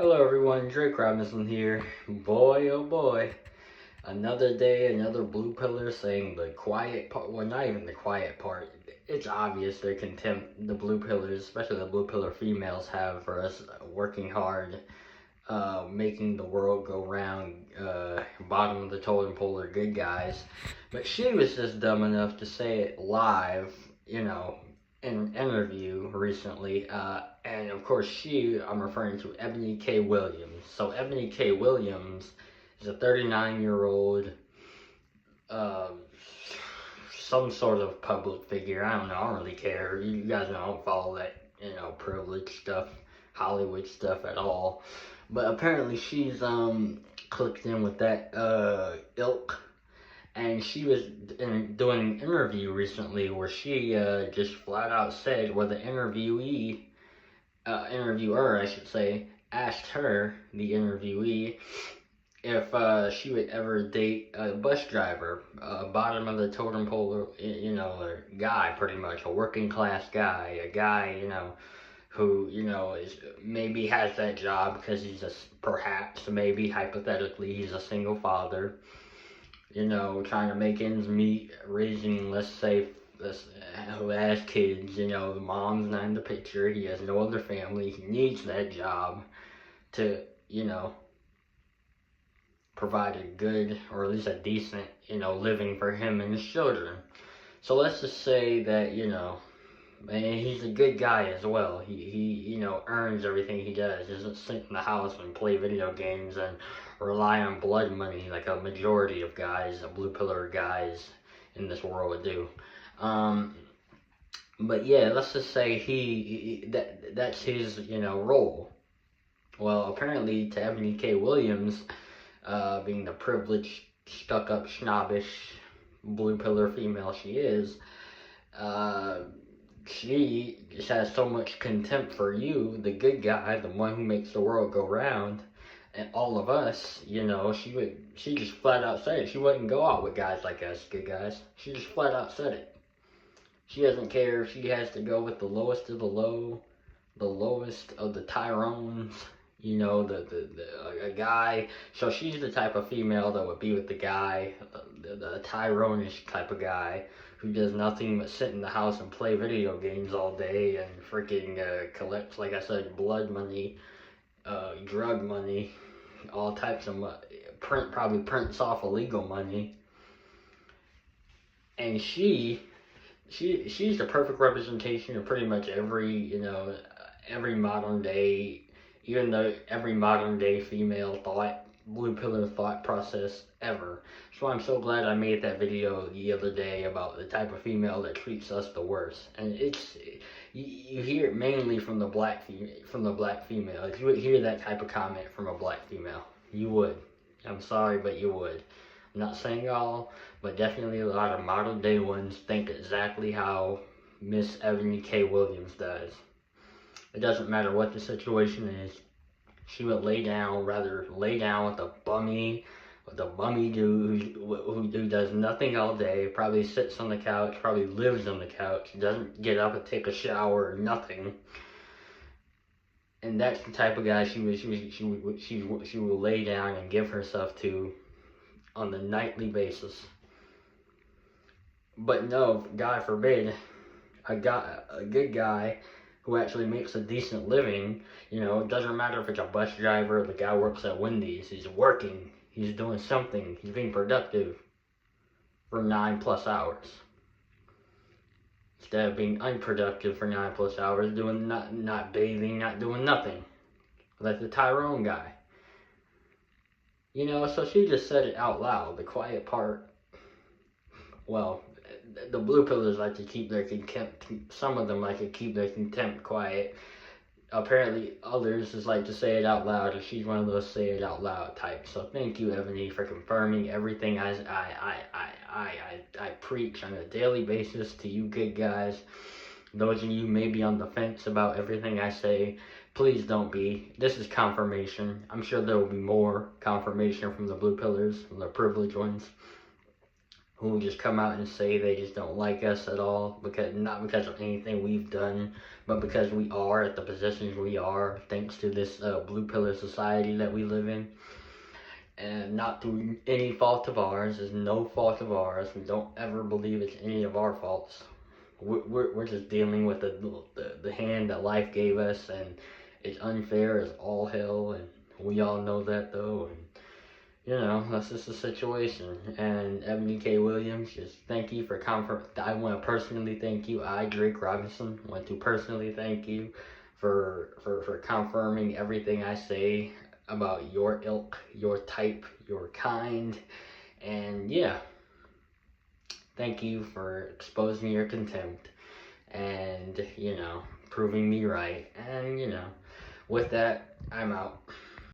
Hello everyone, Drake Robinson here. Boy oh boy, another day, another blue pillar saying the quiet part, well not even the quiet part, it's obvious their contempt the blue pillars, especially the blue pillar females have for us working hard, making the world go round, bottom of the totem pole are good guys. But she was just dumb enough to say it live, in an interview recently. And of course, I'm referring to Ebony K. Williams. So, Ebony K. Williams is a 39-year-old, uh, some sort of public figure. I don't know, I don't really care. You guys know I don't follow that, privilege stuff, Hollywood stuff at all. But apparently she's clicked in with that ilk, and she was doing an interview recently where she just flat out said, where the interviewer I should say, asked her, the interviewee, if she would ever date a bus driver, bottom of the totem pole, a guy, pretty much a working class guy, a guy, who, is maybe has that job because perhaps, maybe, hypothetically, he's a single father, trying to make ends meet, raising, let's say, who has kids, the mom's not in the picture, he has no other family, he needs that job to, provide a good, or at least a decent, living for him and his children. So let's just say that, and he's a good guy as well. He earns everything he does. He doesn't sit in the house and play video games and rely on blood money like a majority of guys, blue pillar guys in this world do. But yeah, let's just say that's his, role. Well, apparently to Ebony K. Williams, being the privileged, stuck-up, snobbish, blue pillar female she is, she just has so much contempt for you, the good guy, the one who makes the world go round, and all of us, she just flat out said it. She wouldn't go out with guys like us, good guys. She just flat out said it. She doesn't care if she has to go with the lowest of the low, the lowest of the Tyrones, a guy. So she's the type of female that would be with the guy, the Tyrone-ish type of guy, who does nothing but sit in the house and play video games all day and freaking collects, like I said, blood money, drug money, all types of probably prints off illegal money. And she's the perfect representation of pretty much every modern day, even though every modern day female blue pillar thought process ever. So I'm so glad I made that video the other day about the type of female that treats us the worst. And you hear it mainly from the black female. If you would hear that type of comment from a black female, you would. I'm sorry, but you would. I'm not saying all, but definitely a lot of modern day ones think exactly how Miss Ebony K. Williams does. It doesn't matter what the situation is. She would rather lay down with a bummy dude who does nothing all day, probably sits on the couch, probably lives on the couch, doesn't get up and take a shower or nothing. And that's the type of guy she will lay down and give herself to on the nightly basis. But no, God forbid, a good guy who actually makes a decent living, it doesn't matter if it's a bus driver or the guy works at Wendy's, he's working, he's doing something, he's being productive for 9+ hours. Instead of being unproductive for 9+ hours, not bathing, not doing nothing. Like the Tyrone guy. So she just said it out loud. The quiet part, well, the blue pillars like to keep their contempt, some of them like to keep their contempt quiet. Apparently others just like to say it out loud, and she's one of those say it out loud types. So thank you, Ebony, for confirming everything I preach on a daily basis to you good guys. Those of you may be on the fence about everything I say, please don't be. This is confirmation. I'm sure there will be more confirmation from the blue pillars, from the privileged ones. who just come out and say they just don't like us at all, because not because of anything we've done, but because we are at the positions we are thanks to this blue pillar society that we live in, and not through any fault of ours. It's no fault of ours. We don't ever believe it's any of our faults. We're just dealing with the hand that life gave us, and it's unfair as all hell, and we all know that though. And that's just the situation. And Ebony K. Williams, just thank you for I want to personally thank you. I, Drake Robinson, want to personally thank you for confirming everything I say about your ilk, your type, your kind. And yeah, thank you for exposing your contempt and, proving me right. And, with that, I'm out.